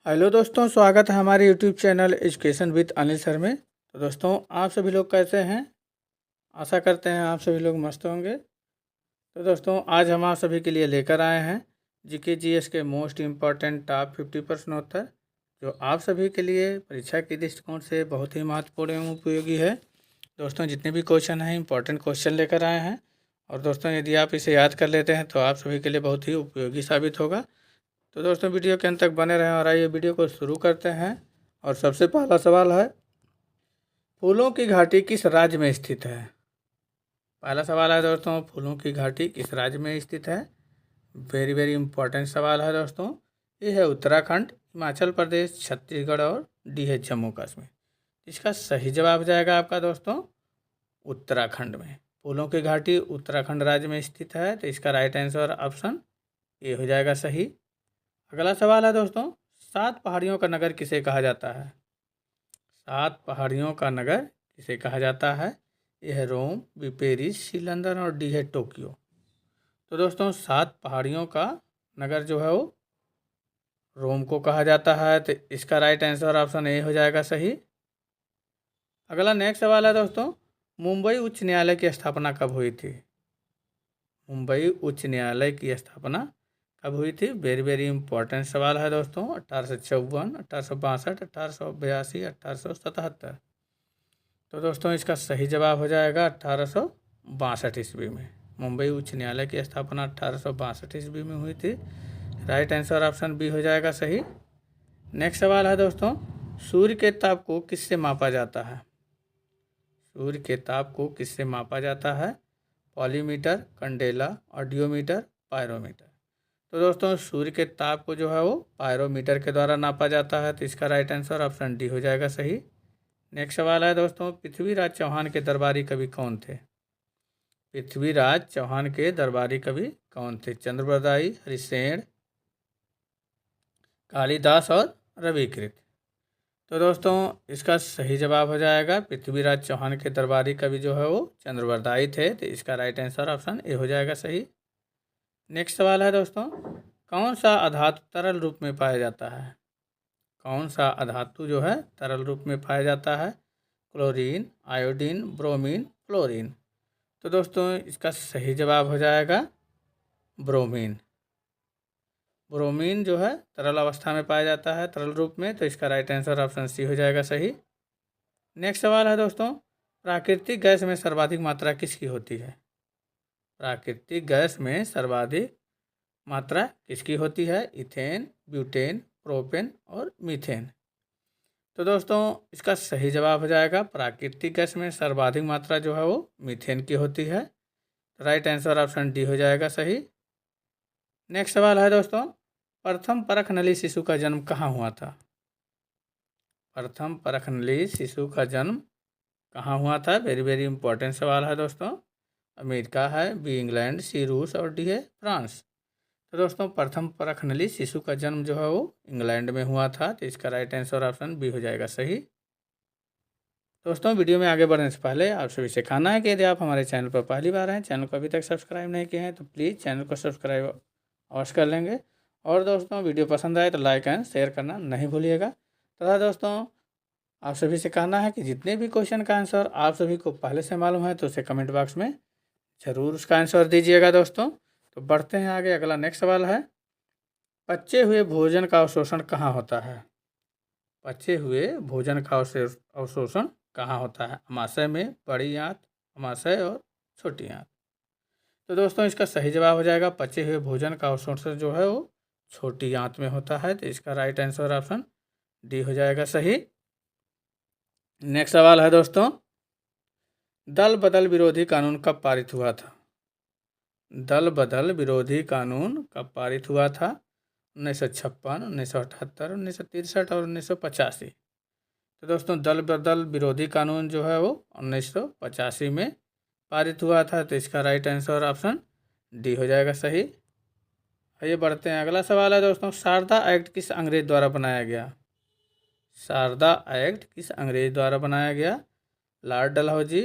Hello दोस्तों, स्वागत है हमारे YouTube channel education with Anil sir में। तो दोस्तों, आप सभी लोग कैसे हैं? आशा करते हैं आप सभी लोग मस्त होंगे। तो दोस्तों, आज हम आप सभी के लिए लेकर आए हैं जीके जीएस के मोस्ट इम्पॉर्टेंट टॉप 50 प्रश्नोत्तर, जो आप सभी के लिए परीक्षा के दृष्टिकोण से बहुत ही महत्वपूर्ण एवं उपयोगी है। दोस्तों, जितने भी क्वेश्चन हैं इंपॉर्टेंट क्वेश्चन लेकर आए हैं, और दोस्तों यदि आप इसे याद कर लेते हैं तो आप सभी के लिए बहुत ही उपयोगी साबित होगा। तो दोस्तों, वीडियो के अंत तक बने रहें और आइए वीडियो को शुरू करते हैं। और सबसे पहला सवाल है, फूलों की घाटी किस राज्य में स्थित है? पहला सवाल है दोस्तों, फूलों की घाटी किस राज्य में स्थित है? वेरी वेरी इंपॉर्टेंट सवाल है दोस्तों। ये है उत्तराखंड, हिमाचल प्रदेश, छत्तीसगढ़ और डी है जम्मू कश्मीर। इसका सही जवाब जाएगा आपका दोस्तों उत्तराखंड में। फूलों की घाटी उत्तराखंड राज्य में स्थित है, तो इसका राइट आंसर ऑप्शन ए हो जाएगा सही। अगला सवाल है दोस्तों, 7 पहाड़ियों का नगर किसे कहा जाता है? 7 पहाड़ियों का नगर किसे कहा जाता है? यह है रोम, बी पेरिस, सी लंदन और डी है टोक्यो। तो दोस्तों, 7 पहाड़ियों का नगर जो है वो रोम को कहा जाता है, तो इसका राइट आंसर ऑप्शन ए हो जाएगा सही। अगला नेक्स्ट सवाल है दोस्तों, मुंबई उच्च न्यायालय की स्थापना कब हुई थी? मुंबई उच्च न्यायालय की स्थापना कब हुई थी? वेरी वेरी इंपॉर्टेंट सवाल है दोस्तों। 1854, 1862, 1882, 1877। तो दोस्तों, इसका सही जवाब हो जाएगा 1862 ईस्वी में। मुंबई उच्च न्यायालय की स्थापना 1862 ईस्वी में हुई थी। राइट आंसर ऑप्शन बी हो जाएगा सही। नेक्स्ट सवाल है दोस्तों, सूर्य के ताप को किससे मापा जाता है? सूर्य के ताप को किससे मापा जाता है? पॉलीमीटर, कंडेला, ऑडियोमीटर, पायरोमीटर। तो दोस्तों, सूर्य के ताप को जो है वो पायरोमीटर के द्वारा नापा जाता है, तो इसका राइट आंसर ऑप्शन डी हो जाएगा सही। नेक्स्ट सवाल है दोस्तों, पृथ्वीराज चौहान के दरबारी कवि कौन थे? पृथ्वीराज चौहान के दरबारी कवि कौन थे? चंद्रबरदाई, हरिसेन, कालिदास और रविकृत। तो दोस्तों, इसका सही जवाब हो जाएगा पृथ्वीराज चौहान के दरबारी कवि जो है वो चंद्रबरदाई थे, तो इसका राइट आंसर ऑप्शन ए हो जाएगा सही। नेक्स्ट सवाल है दोस्तों, कौन सा अधातु तरल रूप में पाया जाता है? कौन सा अधातु जो है तरल रूप में पाया जाता है? Chlorine, iodine, bromine, fluorine. तो दोस्तों, इसका सही जवाब हो जाएगा ब्रोमीन। ब्रोमीन जो है तरल अवस्था में पाया जाता है, तरल रूप में, तो इसका राइट आंसर ऑप्शन सी हो जाएगा सही। नेक्स्ट सवाल है दोस्तों, प्राकृतिक गैस में सर्वाधिक मात्रा किसकी होती है? प्राकृतिक गैस में सर्वाधिक मात्रा किसकी होती है? इथेन, ब्यूटेन, प्रोपेन और मीथेन। तो दोस्तों, इसका सही जवाब हो जाएगा प्राकृतिक गैस में सर्वाधिक मात्रा जो है वो मीथेन की होती है। राइट आंसर ऑप्शन डी हो जाएगा सही। नेक्स्ट सवाल है दोस्तों, प्रथम परखनली शिशु का जन्म कहाँ हुआ था? प्रथम परखनली शिशु का जन्म कहाँ हुआ था? वेरी वेरी इंपॉर्टेंट सवाल है दोस्तों। अमेरिका है, बी इंग्लैंड, सी रूस और डी है फ्रांस। तो दोस्तों, प्रथम परखनली शिशु का जन्म जो है वो इंग्लैंड में हुआ था, तो इसका राइट आंसर ऑप्शन बी हो जाएगा सही। दोस्तों, वीडियो में आगे बढ़ने से पहले आप सभी से कहना है कि यदि आप हमारे चैनल पर पहली बार हैं, चैनल को अभी तक सब्सक्राइब नहीं किए हैं, तो प्लीज़ चैनल को सब्सक्राइब अवश्य कर लेंगे। और दोस्तों, वीडियो पसंद आए तो लाइक एंड शेयर करना नहीं भूलिएगा। तथा दोस्तों, आप सभी से कहना है कि जितने भी क्वेश्चन का आंसर आप सभी को पहले से मालूम है, तो उसे कमेंट बॉक्स में ज़रूर उसका आंसर दीजिएगा दोस्तों। तो बढ़ते हैं आगे। अगला नेक्स्ट सवाल है, पचे हुए भोजन का अवशोषण कहाँ होता है? पचे हुए भोजन का अवशोषण कहाँ होता है? अमाशय में, बड़ी आंत, अमाशय और छोटी आंत। तो दोस्तों, इसका सही जवाब हो जाएगा पचे हुए भोजन का अवशोषण जो है वो छोटी आंत में होता है, तो इसका राइट आंसर ऑप्शन डी हो जाएगा सही। नेक्स्ट सवाल है दोस्तों, दल बदल विरोधी कानून कब पारित हुआ था? दल बदल विरोधी कानून कब पारित हुआ था? 1956, 1978, 1963 और 1985। तो दोस्तों, दल बदल विरोधी कानून जो है वो 1985 में पारित हुआ था, तो इसका राइट आंसर ऑप्शन डी हो जाएगा सही। आइए बढ़ते हैं। अगला सवाल है दोस्तों, शारदा एक्ट किस अंग्रेज द्वारा बनाया गया? शारदा एक्ट किस अंग्रेज द्वारा बनाया गया? Lord Dalhousie,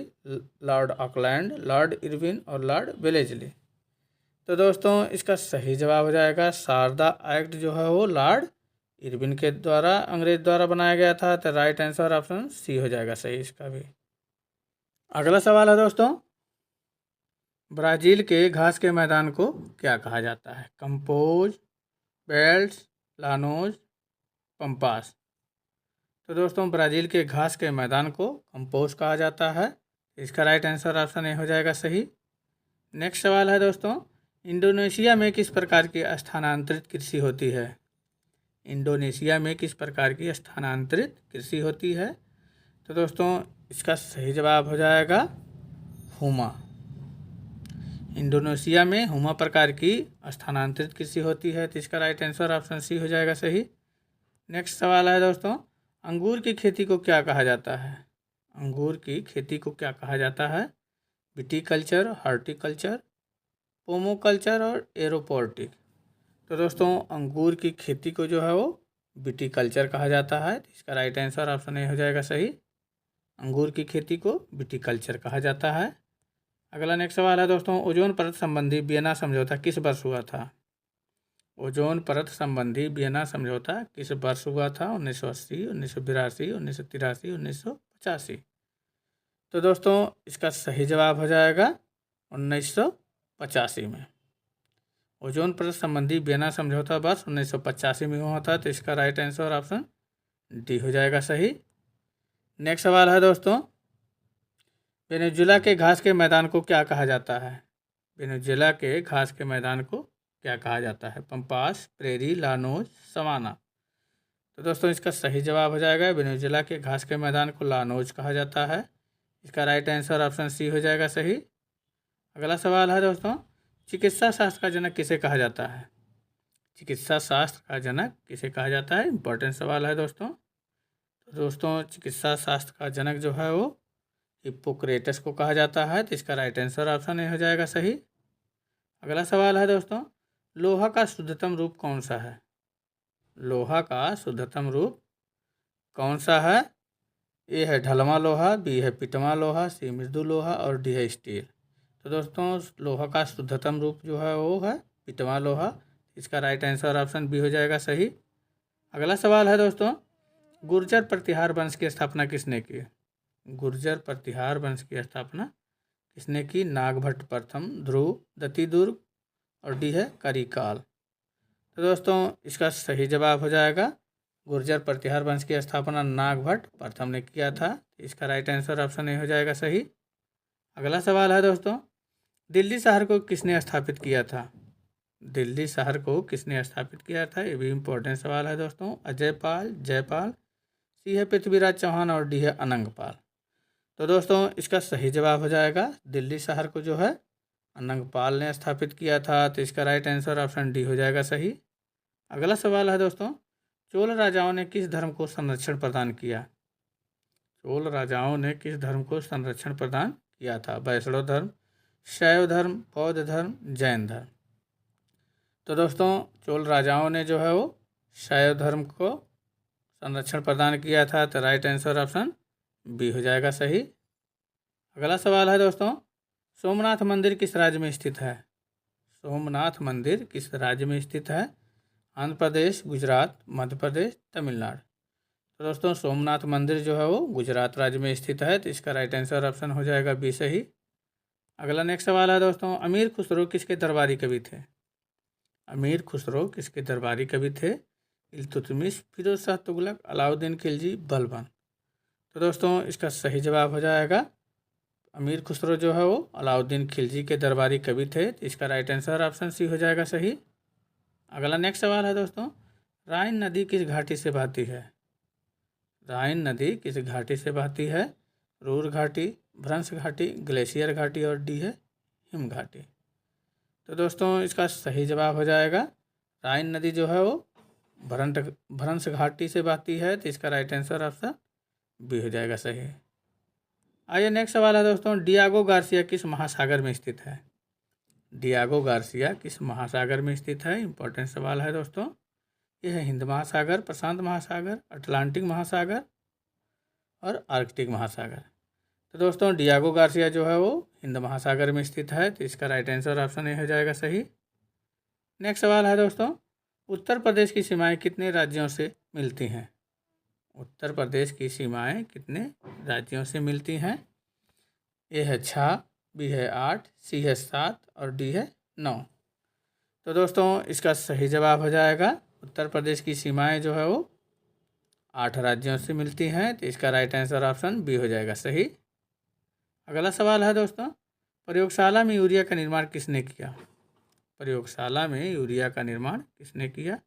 Lord Auckland, Lord Irwin और लॉर्ड वेलेस्ली। तो दोस्तों, इसका सही जवाब हो जाएगा शारदा एक्ट जो है वो लॉर्ड इरविन के द्वारा, अंग्रेज द्वारा बनाया गया था। तो राइट आंसर ऑप्शन सी हो जाएगा सही इसका भी। अगला सवाल है दोस्तों, ब्राज़ील के घास के मैदान को क्या कहा जाता है? Compose, belts, llanos, pampas. तो दोस्तों ब्राज़ील के घास के मैदान को कंपोज कहा जाता है। इसका राइट आंसर ऑप्शन ए हो जाएगा सही। नेक्स्ट सवाल है दोस्तों, इंडोनेशिया में किस प्रकार की स्थानांतरित कृषि होती है? इंडोनेशिया में किस प्रकार की स्थानांतरित कृषि होती है? तो दोस्तों इसका सही जवाब हो जाएगा हुमा। इंडोनेशिया में हुमा प्रकार की स्थानांतरित कृषि होती है। तो इसका राइट आंसर ऑप्शन सी हो जाएगा सही। नेक्स्ट सवाल है दोस्तों, अंगूर की खेती को क्या कहा जाता है? अंगूर की खेती को क्या कहा जाता है? विटीकल्चर, हॉर्टिकल्चर, पोमोकल्चर और एरोपोर्टिक। तो दोस्तों अंगूर की खेती को जो है वो विटीकल्चर कहा जाता है। इसका राइट आंसर ऑप्शन ए हो जाएगा सही। अंगूर की खेती को विटीकल्चर कहा जाता है। अगला नेक्स्ट सवाल है दोस्तों, ओजोन परत संबंधी वियना समझौता किस वर्ष हुआ था? ओजोन परत संबंधी वियना समझौता किस वर्ष हुआ था? 1980, 1982, 1983, 1985। तो दोस्तों इसका सही जवाब हो जाएगा 1985 में। ओजोन परत संबंधी वियना समझौता वर्ष 1985 में हुआ था। तो इसका राइट आंसर ऑप्शन डी हो जाएगा सही। नेक्स्ट सवाल है दोस्तों, वेनेजुएला के घास के मैदान को क्या कहा जाता है? वेनेजुएला के घास के मैदान को क्या कहा जाता है? Pampas, prairie, llanos, savanna. तो दोस्तों इसका सही जवाब हो जाएगा, वेनेजुएला के घास के मैदान को लानोज कहा जाता है। इसका राइट आंसर ऑप्शन सी हो जाएगा सही। अगला सवाल है दोस्तों, चिकित्सा शास्त्र का जनक किसे कहा जाता है? चिकित्सा शास्त्र का जनक किसे कहा जाता है? इंपॉर्टेंट सवाल है दोस्तों। तो दोस्तों चिकित्सा शास्त्र का जनक जो है वो हिप्पोक्रेटस को कहा जाता है। तो इसका राइट आंसर ऑप्शन ए हो जाएगा सही। अगला सवाल है दोस्तों, लोहा का शुद्धतम रूप कौन सा है? लोहा का शुद्धतम रूप कौन सा है? ए है ढलवां लोहा, बी है पिटवा लोहा, सी मृदु लोहा और डी है स्टील। तो दोस्तों लोहा का शुद्धतम रूप जो है वो है पिटवा लोहा। इसका राइट आंसर ऑप्शन बी हो जाएगा सही। अगला सवाल है दोस्तों, गुर्जर प्रतिहार वंश की स्थापना किसने की? गुर्जर प्रतिहार वंश की स्थापना किसने की? नागभट्ट प्रथम, ध्रुव, दत्तिदुर्ग और डी है करिकाल। तो दोस्तों इसका सही जवाब हो जाएगा, गुर्जर प्रतिहार वंश की स्थापना नागभट्ट प्रथम ने किया था। इसका राइट आंसर ऑप्शन ए हो जाएगा सही। अगला सवाल है दोस्तों, दिल्ली शहर को किसने स्थापित किया था? दिल्ली शहर को किसने स्थापित किया था? ये भी इम्पोर्टेंट सवाल है दोस्तों। अजयपाल, जयपाल, सी है पृथ्वीराज चौहान और डी है अनंगपाल। तो दोस्तों इसका सही जवाब हो जाएगा, दिल्ली शहर को जो है अनंगपाल ने स्थापित किया था। तो इसका राइट आंसर ऑप्शन डी हो जाएगा सही। अगला सवाल है दोस्तों, चोल राजाओं ने किस धर्म को संरक्षण प्रदान किया? चोल राजाओं ने किस धर्म को संरक्षण प्रदान किया था? वैष्णव धर्म, शैव धर्म, बौद्ध धर्म, जैन धर्म। तो दोस्तों चोल राजाओं ने जो है वो शैव धर्म को संरक्षण प्रदान किया था। तो राइट आंसर ऑप्शन बी हो जाएगा सही। अगला सवाल है दोस्तों, सोमनाथ मंदिर किस राज्य में स्थित है? सोमनाथ मंदिर किस राज्य में स्थित है? आंध्र प्रदेश, गुजरात, मध्य प्रदेश, तमिलनाडु। तो दोस्तों सोमनाथ मंदिर जो है वो गुजरात राज्य में स्थित है। तो इसका राइट आंसर ऑप्शन हो जाएगा बी सही। अगला नेक्स्ट सवाल है दोस्तों, अमीर खुसरो किसके दरबारी कवि थे? अमीर खुसरो किसके दरबारी कवि थे? इल्तुतमिश, फिरोज शाह तुगलक, अलाउद्दीन खिलजी, बलबन। तो दोस्तों इसका सही जवाब हो जाएगा, अमीर खुसरो जो है वो अलाउद्दीन खिलजी के दरबारी कवि थे। तो इसका राइट आंसर ऑप्शन सी हो जाएगा सही। अगला नेक्स्ट सवाल है दोस्तों, राइन नदी किस घाटी से बहती है? राइन नदी किस घाटी से बहती है? रूर घाटी, भ्रंश घाटी, ग्लेशियर घाटी और डी है हिम घाटी। तो दोस्तों इसका सही जवाब हो जाएगा, राइन नदी जो है वो भ्रंश घाटी से बहती है। तो इसका राइट आंसर ऑप्शन बी हो जाएगा सही। आइए नेक्स्ट सवाल है दोस्तों, डियागो गार्सिया किस महासागर में स्थित है? डियागो गार्सिया किस महासागर में स्थित है? इंपॉर्टेंट सवाल है दोस्तों। यह है हिंद महासागर, प्रशांत महासागर, अटलांटिक महासागर और आर्कटिक महासागर। तो दोस्तों डियागो गार्सिया जो है वो हिंद महासागर में स्थित है। तो इसका राइट आंसर ऑप्शन ए हो जाएगा सही। नेक्स्ट सवाल है दोस्तों, उत्तर प्रदेश की सीमाएं कितने राज्यों से मिलती हैं? उत्तर प्रदेश की सीमाएं कितने राज्यों से मिलती हैं? ए है 6, बी है 8, सी है 7 और डी है 9। तो दोस्तों इसका सही जवाब हो जाएगा उत्तर प्रदेश की सीमाएं जो है वो 8 राज्यों से मिलती हैं। तो इसका राइट आंसर ऑप्शन बी हो जाएगा सही। अगला सवाल है दोस्तों, प्रयोगशाला में यूरिया का निर्माण किसने किया? प्रयोगशाला में यूरिया का निर्माण किसने किया?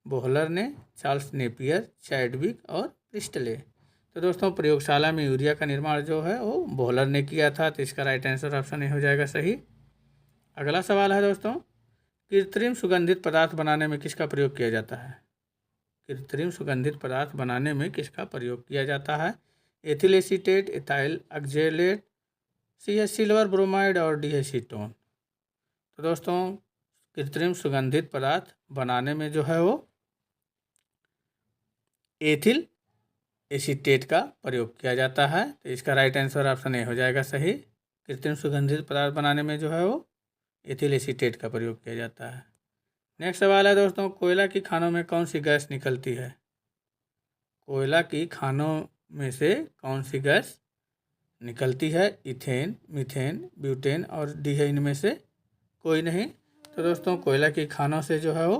बोहलर ने, चार्ल्स नेपियर, चैडविक और प्रिस्टले। तो दोस्तों प्रयोगशाला में यूरिया का निर्माण जो है वो बोहलर ने किया था। तो इसका राइट आंसर ऑप्शन ए हो जाएगा सही। अगला सवाल है दोस्तों, कृत्रिम सुगंधित पदार्थ बनाने में किसका प्रयोग किया जाता है? कृत्रिम सुगंधित पदार्थ बनाने में किसका प्रयोग किया जाता है? एथिल एसीटेट, एथाइल ऑक्जेलेट, सी है सिल्वर ब्रोमाइड और डी है कीटोन। तो दोस्तों कृत्रिम सुगंधित पदार्थ बनाने में जो है वो एथिल एसीटेट का प्रयोग किया जाता है। तो इसका राइट आंसर ऑप्शन ए हो जाएगा सही। कृत्रिम सुगंधित पदार्थ बनाने में जो है वो एथिल एसीटेट का प्रयोग किया जाता है। नेक्स्ट सवाल है दोस्तों, कोयला की खानों में कौन सी गैस निकलती है? कोयला की खानों में से कौन सी गैस निकलती है? इथेन, मीथेन, ब्यूटेन और डी है इनमें से कोई नहीं। तो दोस्तों कोयला की खानों से जो है वो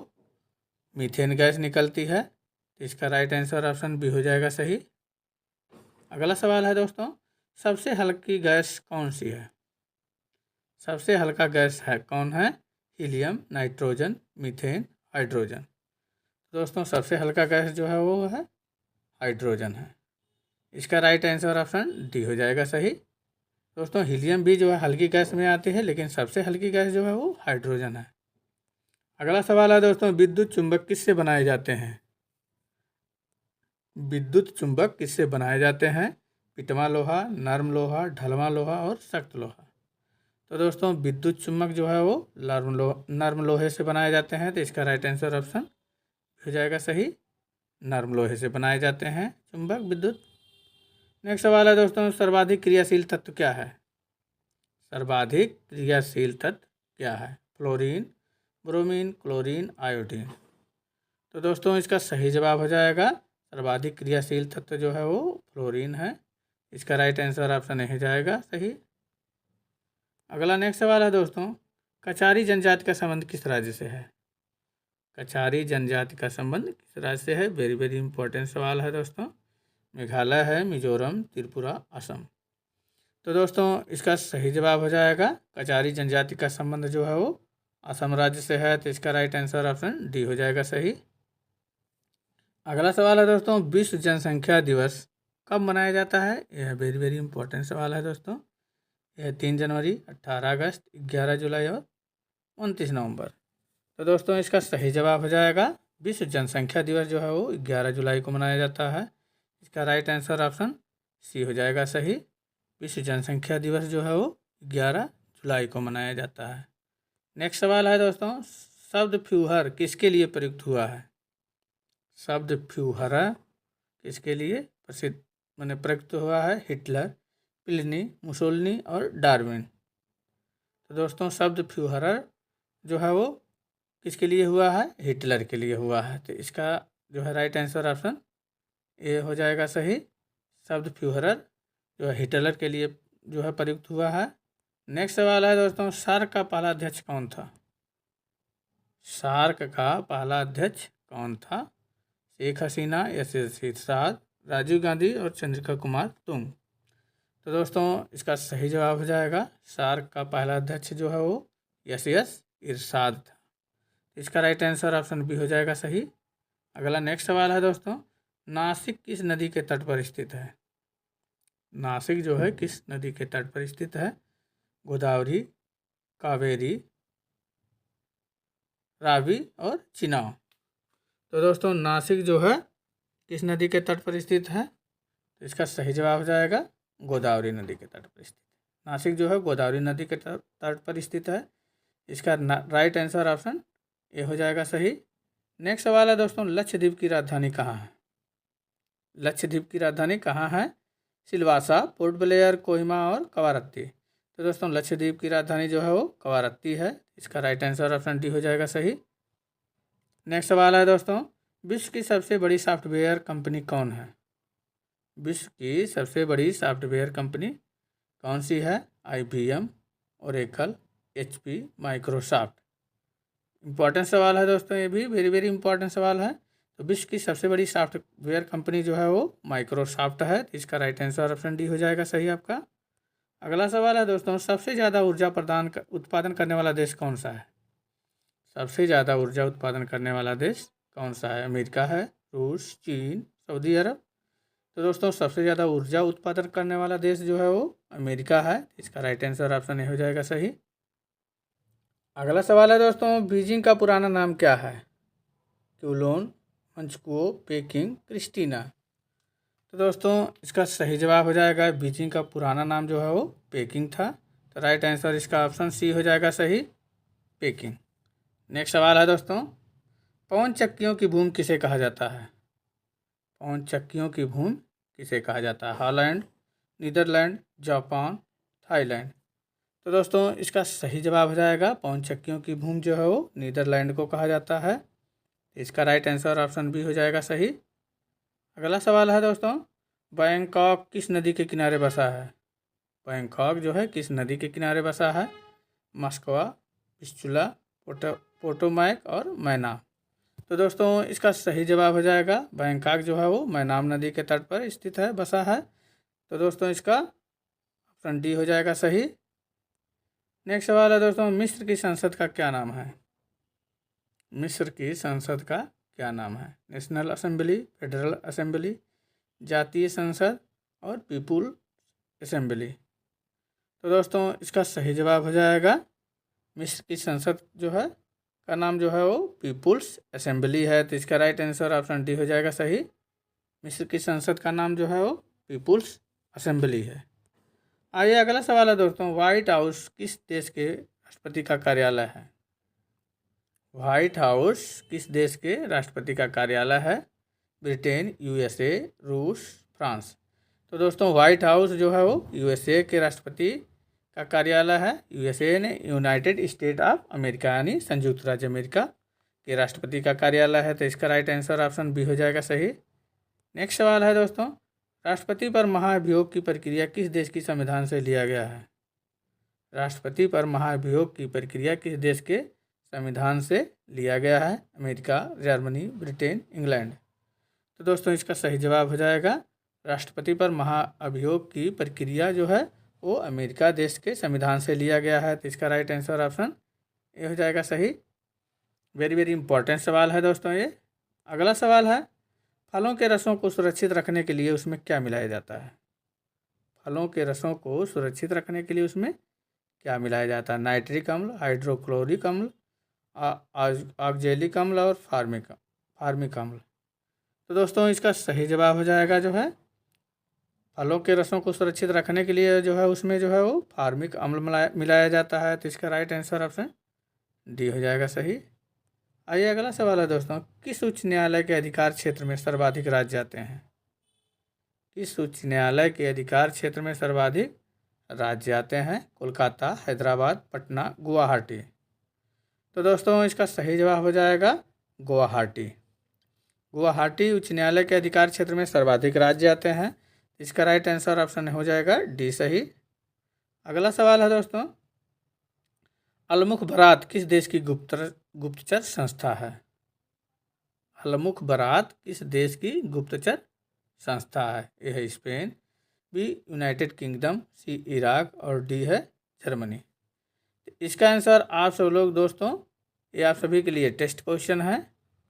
मीथेन गैस निकलती है। तो इसका राइट आंसर ऑप्शन बी हो जाएगा सही। अगला सवाल है दोस्तों, सबसे हल्की गैस कौन सी है? सबसे हल्का गैस है कौन है? Helium, nitrogen, methane, hydrogen. दोस्तों सबसे हल्का गैस जो है वो है हाइड्रोजन है। इसका राइट आंसर ऑप्शन डी हो जाएगा सही। दोस्तों हीलियम भी जो है हल्की गैस में आती है, लेकिन सबसे हल्की गैस जो है वो हाइड्रोजन है। अगला सवाल है दोस्तों, विद्युत चुंबक किससे बनाए जाते हैं? विद्युत चुंबक किससे बनाए जाते हैं? पिटवा लोहा, नर्म लोहा, ढलवा लोहा और सख्त लोहा। तो दोस्तों विद्युत चुंबक जो है वो नर्म लोहे से बनाए जाते हैं। तो इसका राइट आंसर ऑप्शन हो जाएगा सही। नर्म लोहे से बनाए जाते हैं चुंबक विद्युत। नेक्स्ट सवाल है दोस्तों, सर्वाधिक क्रियाशील तत्व क्या है? सर्वाधिक क्रियाशील तत्व क्या है? Fluorine, bromine, chlorine, iodine. तो दोस्तों इसका सही जवाब हो जाएगा सर्वाधिक क्रियाशील तत्व जो है वो फ्लोरीन है। इसका राइट आंसर ऑप्शन नहीं जाएगा सही। अगला नेक्स्ट सवाल है दोस्तों, कचारी जनजाति का संबंध किस राज्य से है? कचारी जनजाति का संबंध किस राज्य से है? वेरी वेरी इंपॉर्टेंट सवाल है दोस्तों। मेघालय है, मिजोरम, त्रिपुरा, असम। तो दोस्तों इसका सही जवाब हो जाएगा कचारी जनजाति का संबंध जो है वो असम राज्य से है। तो इसका राइट आंसर ऑप्शन डी हो जाएगा सही। अगला सवाल है दोस्तों, विश्व जनसंख्या दिवस कब मनाया जाता है? यह वेरी वेरी इंपॉर्टेंट सवाल है दोस्तों। यह 3 जनवरी, 18 अगस्त, 11 जुलाई और 29 नवंबर। तो दोस्तों इसका सही जवाब हो जाएगा विश्व जनसंख्या दिवस जो है वो 11 जुलाई को मनाया जाता है। इसका राइट आंसर ऑप्शन सी हो जाएगा सही। विश्व जनसंख्या दिवस जो है वो 11 जुलाई को मनाया जाता है। नेक्स्ट सवाल है दोस्तों, शब्द फ्यूहर किसके लिए प्रयुक्त हुआ है? शब्द फ्यूहरा किसके लिए प्रसिद्ध प्रयुक्त हुआ है? हिटलर, प्लिनी, मुसोलिनी और डार्विन। तो दोस्तों शब्द फ्यूहरर जो है वो किसके लिए हुआ है? हिटलर के लिए हुआ है। तो इसका जो है राइट आंसर ऑप्शन ए हो जाएगा सही। शब्द फ्यूहरर जो है हिटलर के लिए जो है प्रयुक्त हुआ है। नेक्स्ट सवाल है दोस्तों, सार्क का पहला अध्यक्ष कौन था? सार्क का पहला अध्यक्ष कौन था? शेख हसीना, एस एस इरशाद, राजीव गांधी और चंद्रिका कुमार तुंग। तो दोस्तों इसका सही जवाब हो जाएगा सार्क का पहला अध्यक्ष जो है वो एस इरशाद था। इसका राइट आंसर ऑप्शन बी हो जाएगा सही। अगला नेक्स्ट सवाल है दोस्तों, नासिक किस नदी के तट पर स्थित है? नासिक जो है किस नदी के तट पर स्थित है? गोदावरी, कावेरी, रावी और चिनाब। तो दोस्तों नासिक जो है किस नदी के तट पर स्थित है? तो इसका सही जवाब हो जाएगा गोदावरी नदी के तट पर स्थित। नासिक जो है गोदावरी नदी के तट पर स्थित है। इसका राइट आंसर ऑप्शन ए हो जाएगा सही। नेक्स्ट सवाल है दोस्तों, लक्षद्वीप की राजधानी कहाँ है? लक्षद्वीप की राजधानी कहाँ है? सिलवासा, पोर्ट ब्लेयर, कोहिमा और कवारत्ती। तो दोस्तों लक्षद्वीप की राजधानी जो है वो कवारत्ती है। इसका राइट आंसर ऑप्शन डी हो जाएगा सही। नेक्स्ट सवाल है दोस्तों, विश्व की सबसे बड़ी सॉफ्टवेयर कंपनी कौन है? विश्व की सबसे बड़ी सॉफ्टवेयर कंपनी कौन सी है? IBM, Oracle, HP, Microsoft. Important सवाल है दोस्तों, ये भी वेरी वेरी इंपॉर्टेंट सवाल है। तो विश्व की सबसे बड़ी सॉफ्टवेयर कंपनी जो है वो माइक्रोसॉफ्ट है। तो इसका राइट आंसर ऑप्शन डी हो जाएगा सही आपका। अगला सवाल है दोस्तों, सबसे ज़्यादा ऊर्जा उत्पादन करने वाला देश कौन सा है? सबसे ज़्यादा ऊर्जा उत्पादन करने वाला देश कौन सा है? अमेरिका है, रूस, चीन, सऊदी अरब। तो दोस्तों सबसे ज़्यादा ऊर्जा उत्पादन करने वाला देश जो है वो अमेरिका है। इसका राइट आंसर ऑप्शन ए हो जाएगा सही। अगला सवाल है दोस्तों, बीजिंग का पुराना नाम क्या है? क्यूलोन, मंचुकुओ, पेकिंग, क्रिस्टीना। तो दोस्तों इसका सही जवाब हो जाएगा, बीजिंग का पुराना नाम जो है वो पेकिंग था। तो राइट आंसर इसका ऑप्शन सी हो जाएगा सही, पेकिंग। नेक्स्ट सवाल है दोस्तों, पवन चक्कियों की भूमि किसे कहा जाता है? पवन चक्कियों की भूमि किसे कहा जाता है? Holland, Netherlands, Japan, Thailand. तो दोस्तों इसका सही जवाब हो जाएगा, पवन चक्कियों की भूमि जो है वो नीदरलैंड को कहा जाता है। इसका राइट आंसर ऑप्शन बी हो जाएगा सही। अगला सवाल है दोस्तों, बैंकॉक किस नदी के किनारे बसा है? बैंकॉक जो है किस नदी के किनारे बसा है? मस्कवा, विस्चुला, पोटोमैक और मैनाम। तो दोस्तों इसका सही जवाब हो जाएगा, बैंकॉक जो है वो मैनाम नदी के तट पर स्थित है, बसा है। तो दोस्तों इसका ऑप्शन डी हो जाएगा सही। नेक्स्ट सवाल है दोस्तों, मिस्र की संसद का क्या नाम है? मिस्र की संसद का क्या नाम है? नेशनल असेंबली, फेडरल असेंबली, जातीय संसद और पीपुल असेंबली। तो दोस्तों इसका सही जवाब हो जाएगा, मिस्र की संसद जो है का नाम जो है वो पीपुल्स असेंबली है। तो इसका राइट आंसर ऑप्शन डी हो जाएगा सही। मिस्र की संसद का नाम जो है वो पीपुल्स असेंबली है। आइए अगला सवाल है दोस्तों, व्हाइट हाउस किस देश के राष्ट्रपति का कार्यालय है? व्हाइट हाउस किस देश के राष्ट्रपति का कार्यालय है? ब्रिटेन, USA, रूस, फ्रांस। तो दोस्तों व्हाइट हाउस जो है वो USA के राष्ट्रपति का कार्यालय है। USA ने यूनाइटेड स्टेट ऑफ अमेरिका यानी संयुक्त राज्य अमेरिका के राष्ट्रपति का कार्यालय है। तो इसका राइट आंसर ऑप्शन बी हो जाएगा सही। नेक्स्ट सवाल है दोस्तों, राष्ट्रपति पर महाभियोग की प्रक्रिया किस देश की संविधान से लिया गया है? राष्ट्रपति पर महाभियोग की प्रक्रिया किस देश के संविधान से लिया गया है? America, Germany, Britain, England. तो दोस्तों इसका सही जवाब हो जाएगा, राष्ट्रपति पर महाअभियोग की प्रक्रिया जो है वो अमेरिका देश के संविधान से लिया गया है। तो इसका राइट आंसर ऑप्शन ए हो जाएगा सही। वेरी वेरी इंपॉर्टेंट सवाल है दोस्तों ये। अगला सवाल है, फलों के रसों को सुरक्षित रखने के लिए उसमें क्या मिलाया जाता है? फलों के रसों को सुरक्षित रखने के लिए उसमें क्या मिलाया जाता है? नाइट्रिक अम्ल, हाइड्रोक्लोरिक अम्ल, ऑक्जेलिक अम्ल और फार्मिक अम्ल। तो दोस्तों इसका सही जवाब हो जाएगा जो है, फलों के रसों को सुरक्षित रखने के लिए जो है उसमें जो है वो फार्मिक अम्ल मिलाया जाता है। तो इसका राइट आंसर ऑप्शन डी हो जाएगा सही। आइए अगला सवाल है दोस्तों, किस उच्च न्यायालय के अधिकार क्षेत्र में सर्वाधिक राज्य आते हैं? किस उच्च न्यायालय के अधिकार क्षेत्र में सर्वाधिक राज्य आते हैं? कोलकाता, हैदराबाद, पटना, गुवाहाटी। तो दोस्तों इसका सही जवाब हो जाएगा गुवाहाटी। गुवाहाटी उच्च न्यायालय के अधिकार क्षेत्र में सर्वाधिक राज्य आते हैं। इसका राइट आंसर ऑप्शन हो जाएगा डी सही। अगला सवाल है दोस्तों, अलमुख बरात किस देश की गुप्तचर संस्था है? अलमुख बरात किस देश की गुप्तचर संस्था है? ए है Spain, be united kingdom, C Iraq और डी है जर्मनी। इसका आंसर आप सब लोग दोस्तों, ये आप सभी के लिए टेस्ट क्वेश्चन है।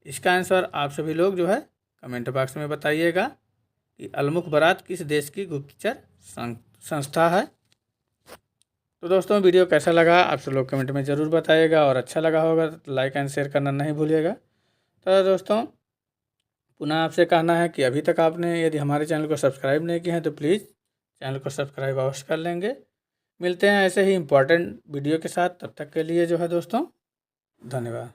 इसका आंसर आप सभी लोग जो है कमेंट बॉक्स में बताइएगा कि अलमुख बरात किस देश की गुप्तचर संस्था है। तो दोस्तों वीडियो कैसा लगा आप सब लोग कमेंट में ज़रूर बताइएगा, और अच्छा लगा होगा तो लाइक एंड शेयर करना नहीं भूलिएगा। तो दोस्तों पुनः आपसे कहना है कि अभी तक आपने यदि हमारे चैनल को सब्सक्राइब नहीं किया है तो प्लीज़ चैनल को सब्सक्राइब अवश्य कर लेंगे। मिलते हैं ऐसे ही इम्पोर्टेंट वीडियो के साथ, तब तक के लिए जो है दोस्तों धन्यवाद।